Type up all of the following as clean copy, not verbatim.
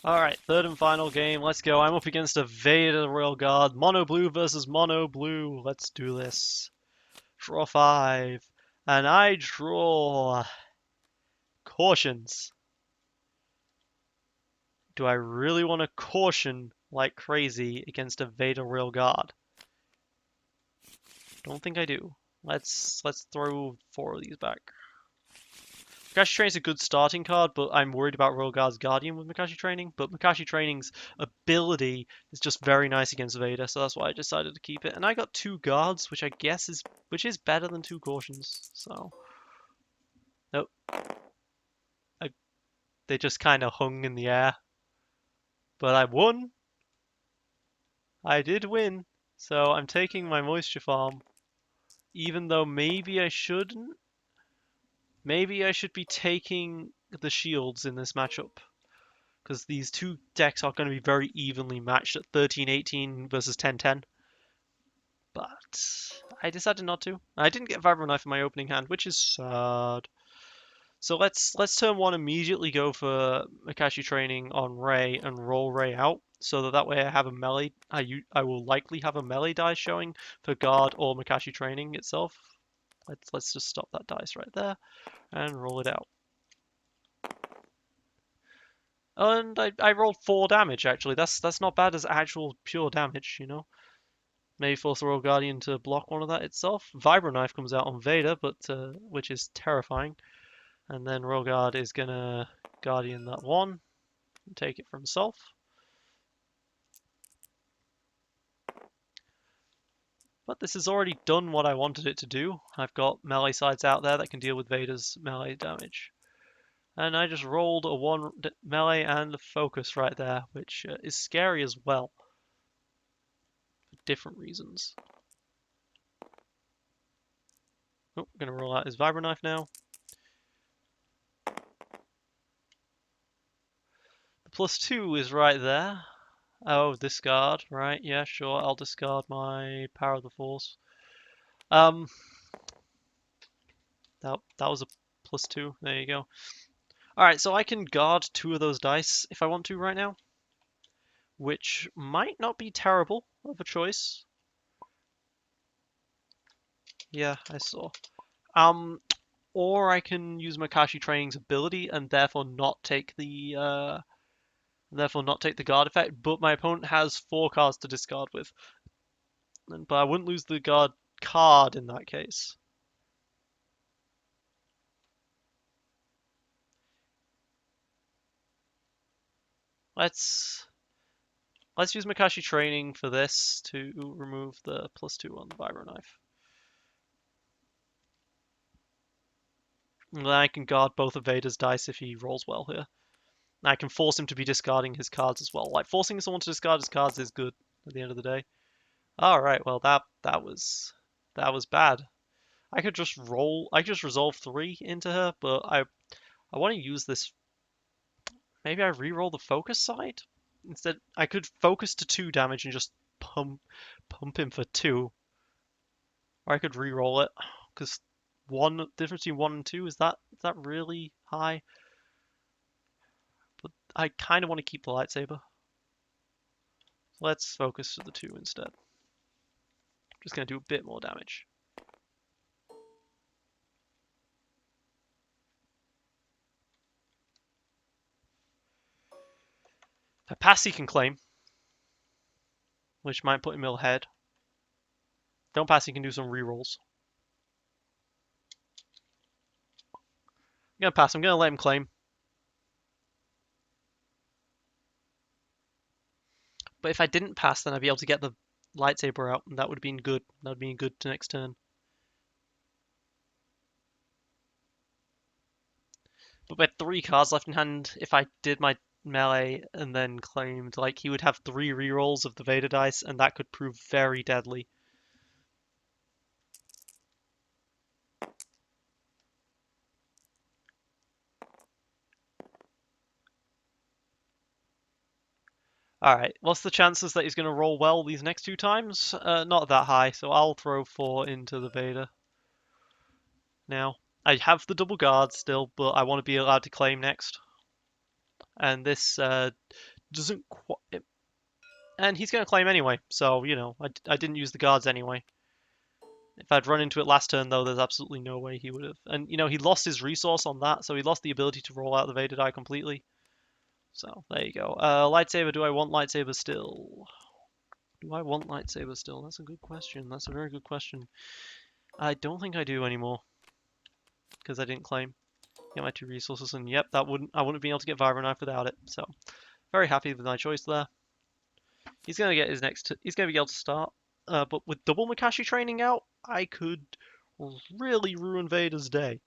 Alright, third and final game. Let's go. I'm up against a Vader Royal Guard. Mono blue versus mono blue. Let's do this. Draw 5. And I draw cautions. Do I really want to caution like crazy against a Vader Royal Guard? Don't think I do. Let's throw 4 of these back. Makashi Training's a good starting card, but I'm worried about Royal Guard's Guardian with Makashi Training. But Makashi Training's ability is just very nice against Vader, so that's why I decided to keep it. And I got 2 guards, which I guess is better than 2 cautions. So nope, I, they just kind of hung in the air. But I won. I did win. So I'm taking my Moisture Farm, even though maybe I shouldn't. Maybe I should be taking the shields in this matchup, because these two decks are going to be very evenly matched at 13-18 versus 10-10. But I decided not to. I didn't get Vibro Knife in my opening hand, which is sad. So let's turn 1 immediately go for Makashi Training on Ray and roll Ray out, so that way I have a melee. I will likely have a melee die showing for Guard or Makashi Training itself. Let's just stop that dice right there and roll it out. And I rolled 4 damage actually. That's not bad as actual pure damage, you know. Maybe force the Royal Guardian to block one of that itself. Vibro Knife comes out on Vader, but which is terrifying. And then Royal Guard is gonna Guardian that one and take it for himself. But this has already done what I wanted it to do. I've got melee sides out there that can deal with Vader's melee damage. And I just rolled a 1 melee and a focus right there, which is scary as well. For different reasons. Oh, I'm gonna roll out his Vibro Knife now. The +2 is right there. Oh, discard, right? Yeah, sure. I'll discard my Power of the Force. That was a +2. There you go. All right, so I can guard 2 of those dice if I want to right now, which might not be terrible of a choice. Yeah, I saw. Or I can use Makashi Training's ability and therefore not take the guard effect. But my opponent has 4 cards to discard with, but I wouldn't lose the guard card in that case. Let's use Makashi Training for this to remove the +2 on the Vibro Knife. And then I can guard both of Vader's dice if he rolls well here. And I can force him to be discarding his cards as well. Like, forcing someone to discard his cards is good at the end of the day. Alright, well that was bad. I could just resolve 3 into her, but I want to use this. Maybe I re-roll the focus side? Instead, I could focus to 2 damage and just pump him for 2. Or I could re-roll it, because difference between 1 and 2, is that really high? But I kind of want to keep the lightsaber. Let's focus to the 2 instead. Just going to do a bit more damage. If I pass, he can claim, which might put him ahead. Don't pass, he can do some rerolls. I'm going to pass, I'm going to let him claim. But if I didn't pass, then I'd be able to get the lightsaber out, and that would have been good. That would have been good to next turn. But with 3 cards left in hand, if I did my melee and then claimed, like, he would have 3 rerolls of the Vader dice, and that could prove very deadly. Alright, what's the chances that he's going to roll well these next 2 times? Not that high, so I'll throw 4 into the Vader. Now, I have the double guard still, but I want to be allowed to claim next. and this doesn't quite. And he's going to claim anyway, so, you know, I didn't use the guards anyway. If I'd run into it last turn, though, there's absolutely no way he would have. And, you know, he lost his resource on that, so he lost the ability to roll out the Vader die completely. So, there you go. Lightsaber, do I want lightsaber still? Do I want lightsaber still? That's a good question. That's a very good question. I don't think I do anymore, because I didn't claim. Get my 2 resources, and yep, I wouldn't have been able to get Vibro Knife without it. So, very happy with my choice there. He's gonna get his next. He's gonna be able to start. But with double Makashi training out, I could really ruin Vader's day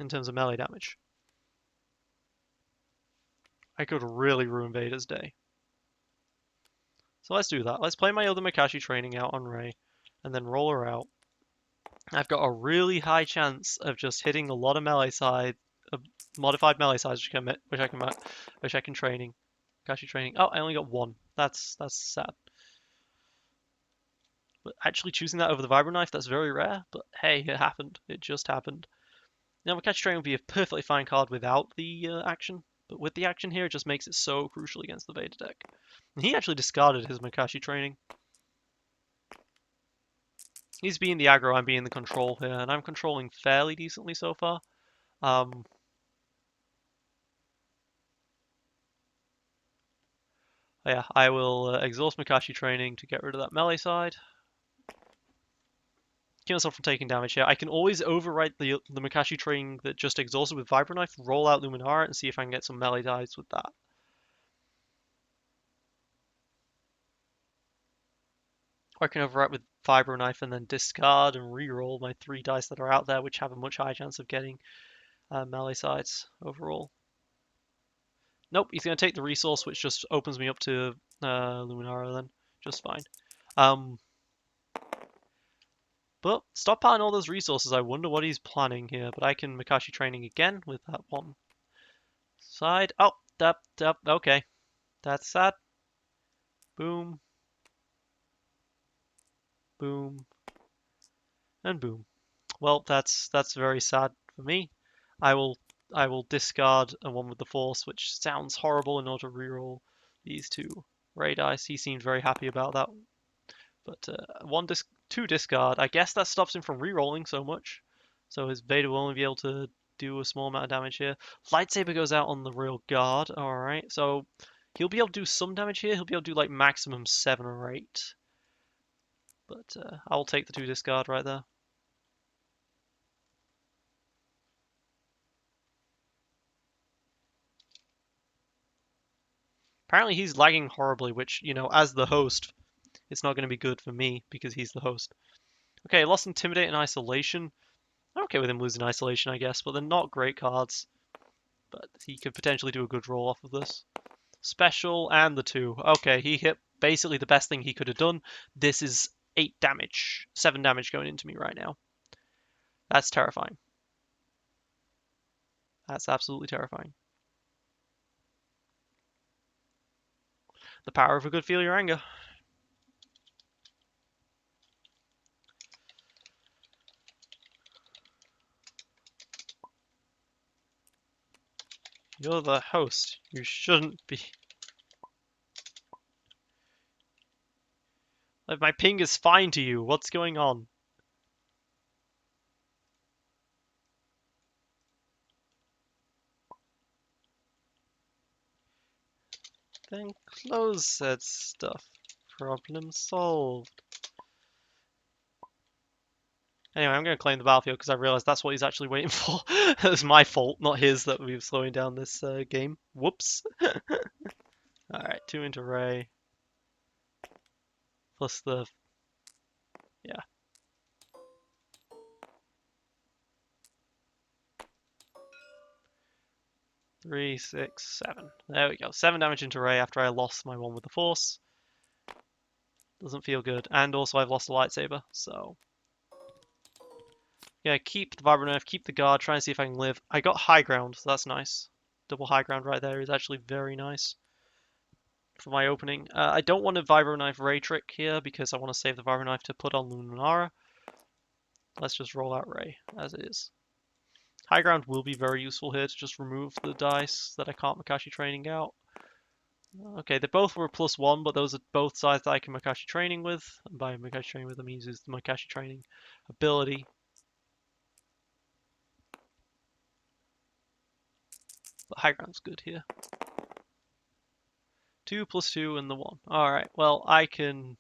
in terms of melee damage. I could really ruin Vader's day. So let's do that. Let's play my other Makashi training out on Rey, and then roll her out. I've got a really high chance of just hitting a lot of melee side, modified melee sides, which I can training. Makashi training. Oh, I only got 1. That's sad. But actually choosing that over the Vibro Knife, that's very rare. But hey, it happened. It just happened. Now, Makashi Training would be a perfectly fine card without the action. But with the action here, it just makes it so crucial against the Vader deck. And he actually discarded his Makashi Training. He's being the aggro, I'm being the control here. And I'm controlling fairly decently so far. Yeah, I will exhaust Makashi Training to get rid of that melee side. Keep myself from taking damage here. I can always overwrite the Makashi Training that just exhausted with Vibro Knife, roll out Luminara, and see if I can get some melee dice with that. Or I can overwrite with Vibro Knife and then discard and re-roll my 3 dice that are out there, which have a much higher chance of getting melee sides overall. Nope, he's going to take the resource, which just opens me up to Luminara then. Just fine. But stockpiling all those resources, I wonder what he's planning here. But I can Makashi Training again with that one side. Oh, okay. That's sad. Boom. Boom. And boom. Well, that's very sad for me. I will discard a 1 with the Force, which sounds horrible, in order to reroll these 2 Rey dice. He seemed very happy about that. But 2 discard. I guess that stops him from rerolling so much. So his Vader will only be able to do a small amount of damage here. Lightsaber goes out on the real guard. Alright, so he'll be able to do some damage here. He'll be able to do like maximum 7 or 8. But I'll take the 2 discard right there. Apparently he's lagging horribly, which, you know, as the host, it's not going to be good for me because he's the host. Okay, lost Intimidate and Isolation. I'm okay with him losing Isolation, I guess, but they're not great cards. But he could potentially do a good roll off of this. Special and the 2. Okay, he hit basically the best thing he could have done. This is 8 damage, 7 damage going into me right now. That's terrifying. That's absolutely terrifying. The power of a good Feel Your Anger. You're the host. You shouldn't be. Like, my ping is fine to you. What's going on? Then close said stuff. Problem solved. Anyway, I'm going to claim the battlefield because I realized that's what he's actually waiting for. It was my fault, not his, that we were slowing down this game. Whoops. Alright, 2 into Rey. Plus the... yeah. Three, 6, 7. There we go. 7 damage into Rey after I lost my 1 with the Force. Doesn't feel good. And also I've lost a lightsaber, so... yeah, keep the Vibro Knife, keep the guard, try and see if I can live. I got high ground, so that's nice. Double high ground right there is actually very nice for my opening. I don't want a Vibro Knife Rey trick here because I want to save the Vibro Knife to put on Luminara. Let's just roll out Rey as it is. High ground will be very useful here to just remove the dice that I can't Makashi training out. Okay, they both were +1, but those are both sides that I can Makashi training with. And by Makashi training with, I mean use the Makashi training ability. But high ground's good here. 2 + 2 and the 1. Alright, well I can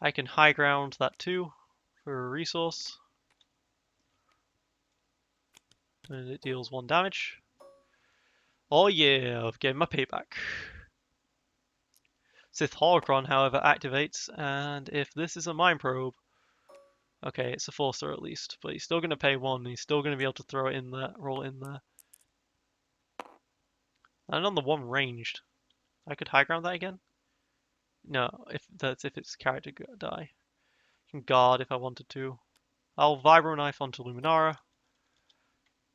high ground that 2 for a resource. And it deals 1 damage. Oh yeah, I've gained my payback. Sith Holocron, however, activates, and if this is a Mind Probe, okay, it's a Forcer at least, but he's still going to pay 1, and he's still going to be able to throw it in there, roll it in there. And on the 1 ranged, I could high ground that again? No, if it's character die. I can guard if I wanted to. I'll Vibro Knife onto Luminara,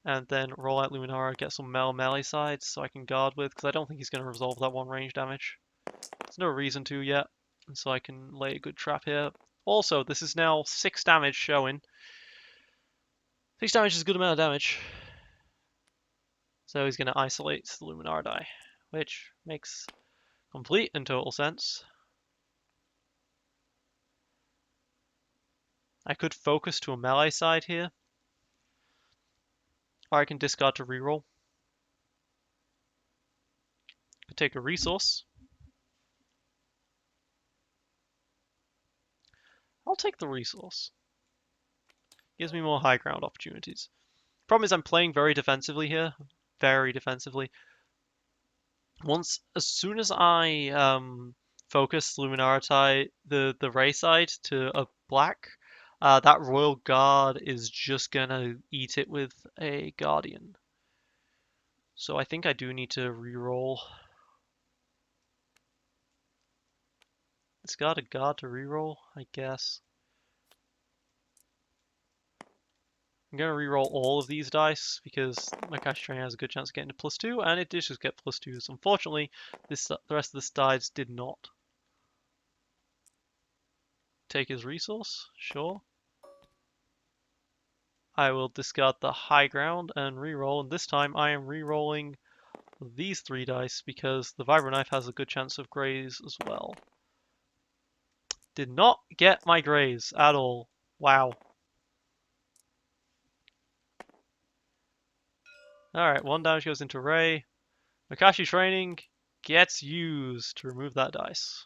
and then roll out Luminara, get some melee sides so I can guard with, because I don't think he's going to resolve that 1 range damage. There's no reason to yet, and so I can lay a good trap here. Also, this is now 6 damage showing. 6 damage is a good amount of damage. So he's going to isolate the Luminara die, which makes complete and total sense. I could focus to a melee side here, or I can discard to reroll. Could take a resource. I'll take the resource. Gives me more high ground opportunities. Problem is I'm playing very defensively here. Very defensively. As soon as I focus Luminara the Ray side to a black, that Royal Guard is just gonna eat it with a Guardian. So I think I do need to reroll. It's got a guard to reroll, I guess. I'm going to reroll all of these dice because Makashi Train has a good chance of getting to +2, and it did just get +2s. Unfortunately, the rest of the dice did not. Take his resource, sure. I will discard the high ground and reroll, and this time I am rerolling these 3 dice because the Vibro Knife has a good chance of grays as well. Did not get my grays at all. Wow. Alright, 1 damage goes into Ray. Makashi Training gets used to remove that dice.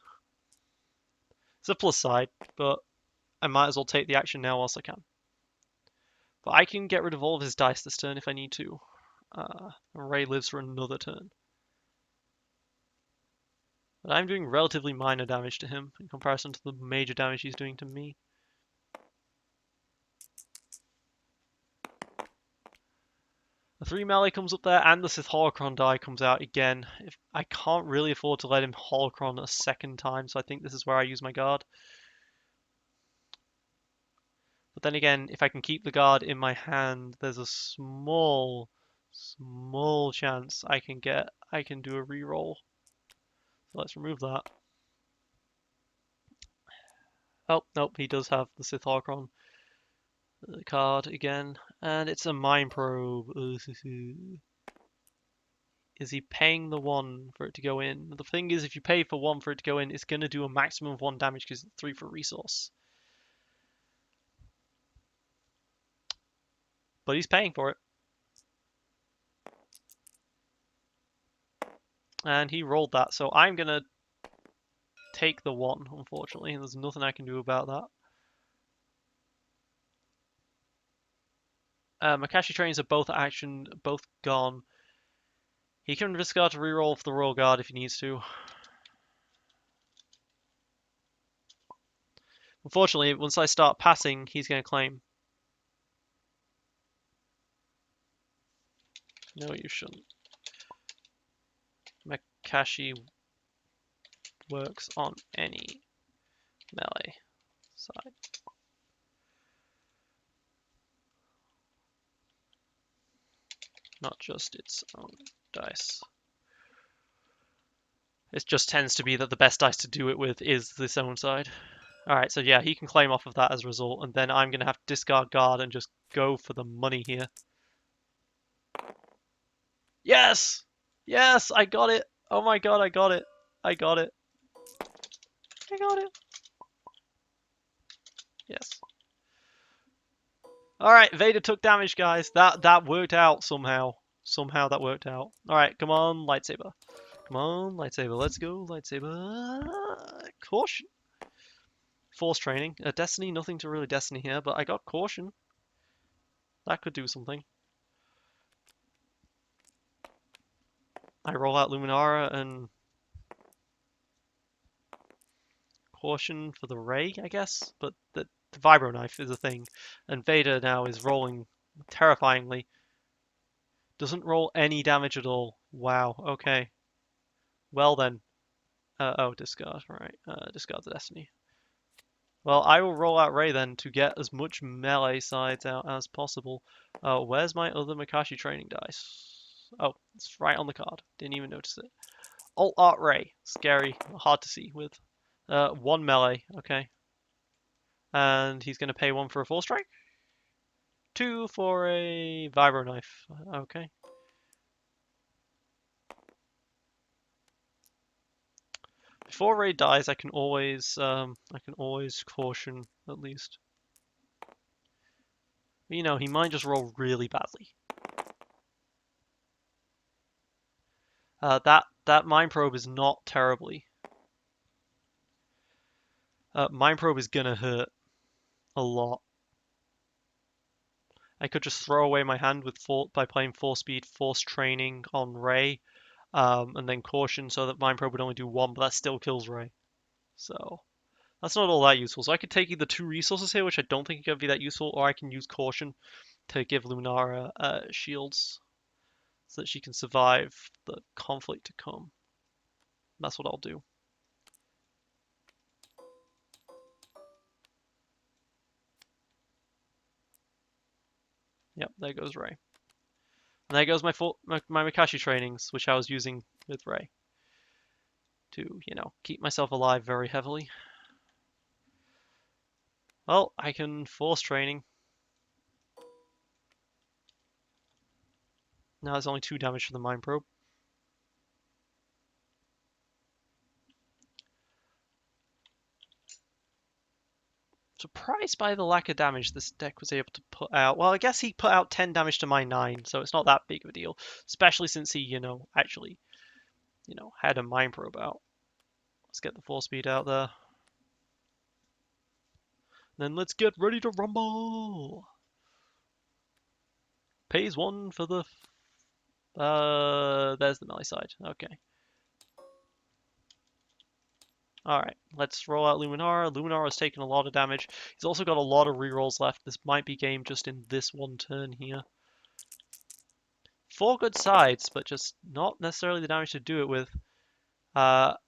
It's a plus side, but I might as well take the action now whilst I can. But I can get rid of all of his dice this turn if I need to. Ray lives for another turn. But I'm doing relatively minor damage to him in comparison to the major damage he's doing to me. The 3 melee comes up there, and the Sith Holocron die comes out again. I can't really afford to let him Holocron a second time, so I think this is where I use my guard. But then again, if I can keep the guard in my hand, there's a small chance I can do a reroll. So let's remove that. Oh, nope, he does have the Sith Holocron card again. And it's a Mind Probe. Is he paying the 1 for it to go in? The thing is, if you pay for 1 for it to go in, it's going to do a maximum of 1 damage because it's 3 for resource. But he's paying for it. And he rolled that, so I'm going to take the 1, unfortunately, and there's nothing I can do about that. Makashi Trains are both action, both gone. He can discard to reroll for the Royal Guard if he needs to. Unfortunately, once I start passing, he's going to claim. No, you shouldn't. Makashi works on any melee side. Not just its own dice. It just tends to be that the best dice to do it with is this own side. Alright, so yeah, he can claim off of that as a result, and then I'm going to have to discard guard and just go for the money here. Yes! Yes, I got it! Oh my god, I got it! I got it! I got it! Yes. Alright, Vader took damage, guys. That worked out somehow. Somehow that worked out. Alright, come on, lightsaber. Come on, lightsaber. Let's go, lightsaber. Caution. Force training. Destiny, nothing to really Destiny here, but I got caution. That could do something. I roll out Luminara and caution for the ray, I guess, but the vibro knife is a thing, and Vader now is rolling terrifyingly. Doesn't roll any damage at all. Wow. Okay. Well then. Oh, discard. Right. Discard the Destiny. Well, I will roll out Ray then to get as much melee sides out as possible. Where's my other Makashi training dice? Oh, it's right on the card. Didn't even notice it. Alt Art Ray. Scary. Hard to see with. One melee. Okay. And he's going to pay one for a full strike. Two for a vibro knife. Okay. Before Ray dies, I can always caution at least. You know, he might just roll really badly. That Mind Probe is not terribly. Mind Probe is gonna hurt a lot. I could just throw away my hand with by playing 4-speed Force Training on Ray, and then Caution so that Mind Probe would only do one, but that still kills Ray. So that's not all that useful. So I could take either two resources here, which I don't think are going to be that useful, or I can use Caution to give Luminara shields so that she can survive the conflict to come. That's what I'll do. Yep, there goes Ray. And there goes my Makashi trainings, which I was using with Ray to, you know, keep myself alive very heavily. Well, I can force training. Now there's only 2 damage for the Mind Probe. Surprised by the lack of damage this deck was able to put out. Well, I guess he put out 10 damage to my 9, so it's not that big of a deal. Especially since he, you know, actually, you know, had a Mind Probe out. Let's get the 4-speed out there. Then let's get ready to rumble! Pays 1 for the... there's the melee side. Okay. Alright, let's roll out Luminara. Luminara's taken a lot of damage. He's also got a lot of rerolls left. This might be game just in this one turn here. 4 good sides, but just not necessarily the damage to do it with.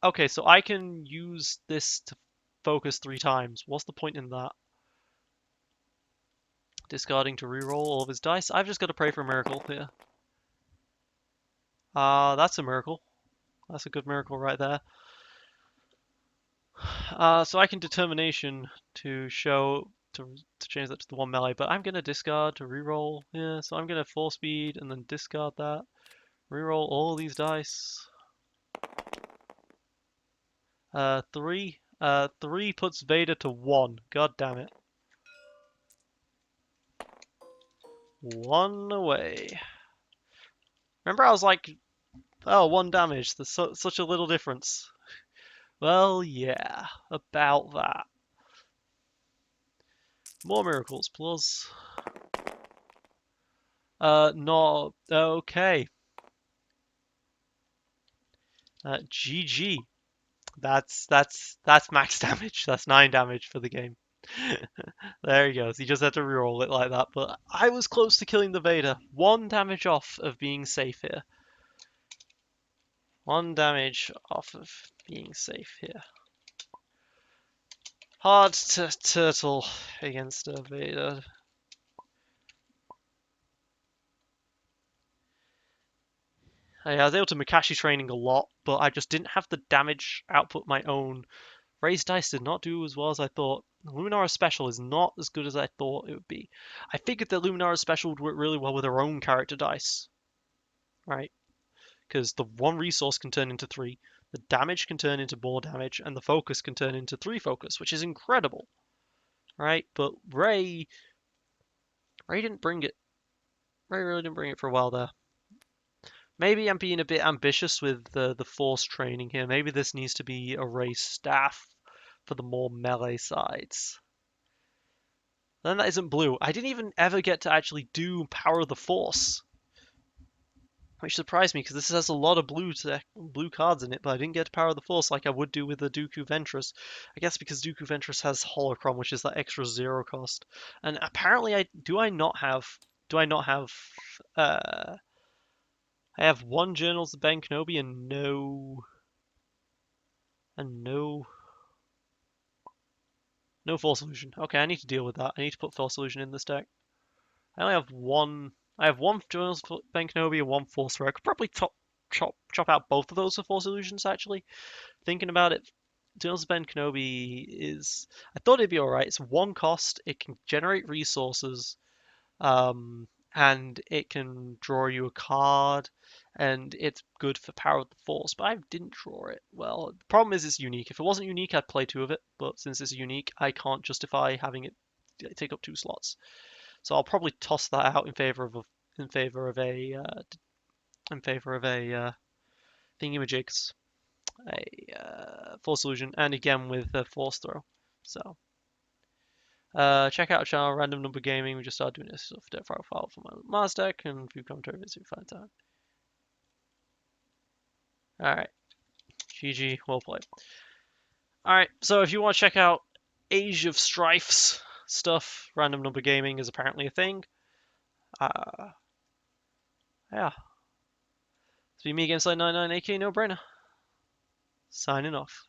Okay, so I can use this to focus 3 times. What's the point in that? Discarding to reroll all of his dice. I've just got to pray for a miracle here. That's a miracle. That's a good miracle right there. So I can determination to show to change that to the 1 melee, but I'm gonna discard to reroll. Yeah, so I'm gonna 4-speed and then discard that. Reroll all these dice. 3. 3 puts Vader to 1. God damn it. 1 away. Remember I was like, oh, 1 damage. There's such a little difference. Well, yeah, about that. More miracles, plus. No, okay. GG. That's max damage. That's 9 damage for the game. There he goes. He just had to reroll it like that. But I was close to killing the Vader. 1 damage off of being safe here. 1 damage off of being safe here. Hard to turtle against a Vader. I was able to Makashi training a lot, but I just didn't have the damage output my own Ray's dice did not do as well as I thought. Luminara Special is not as good as I thought it would be. I figured that Luminara Special would work really well with her own character dice, right? Because the one resource can turn into 3, the damage can turn into more damage, and the focus can turn into 3 focus, which is incredible, right? But Ray didn't bring it. Ray really didn't bring it for a while there. Maybe I'm being a bit ambitious with the force training here. Maybe this needs to be a Ray staff for the more melee sides. Then that isn't blue. I didn't even ever get to actually do Power of the Force, which surprised me because this has a lot of blue cards in it, but I didn't get to Power of the Force like I would do with the Dooku Ventress. I guess because Dooku Ventress has Holocron, which is that extra 0 cost. And apparently, I not have? Uh, I have 1 Journals of Ben Kenobi and no Force Illusion. Okay, I need to deal with that. I need to put Force Illusion in this deck. I only have 1. I have 1 Journals of Ben Kenobi and 1 Force Rare. I could probably chop out both of those for Force Illusions, actually. Thinking about it, Journals of Ben Kenobi is... I thought it'd be alright. It's 1 cost. It can generate resources. And it can draw you a card, and it's good for Power of the Force, but I didn't draw it. Well, the problem is it's unique. If it wasn't unique, I'd play 2 of it, but since it's unique, I can't justify having it take up 2 slots. So I'll probably toss that out in favor of a thingamajigs, a Force Illusion, and again with a Force Throw. So check out our channel, Random Number Gaming. We just started doing this stuff deck profile for my Mars deck, and if you come to visit, find time. Alright. GG, well played. Alright, so if you want to check out Age of Strife's stuff, Random Number Gaming is apparently a thing. Yeah. It's been me against 99, aka No Brainer. Signing off.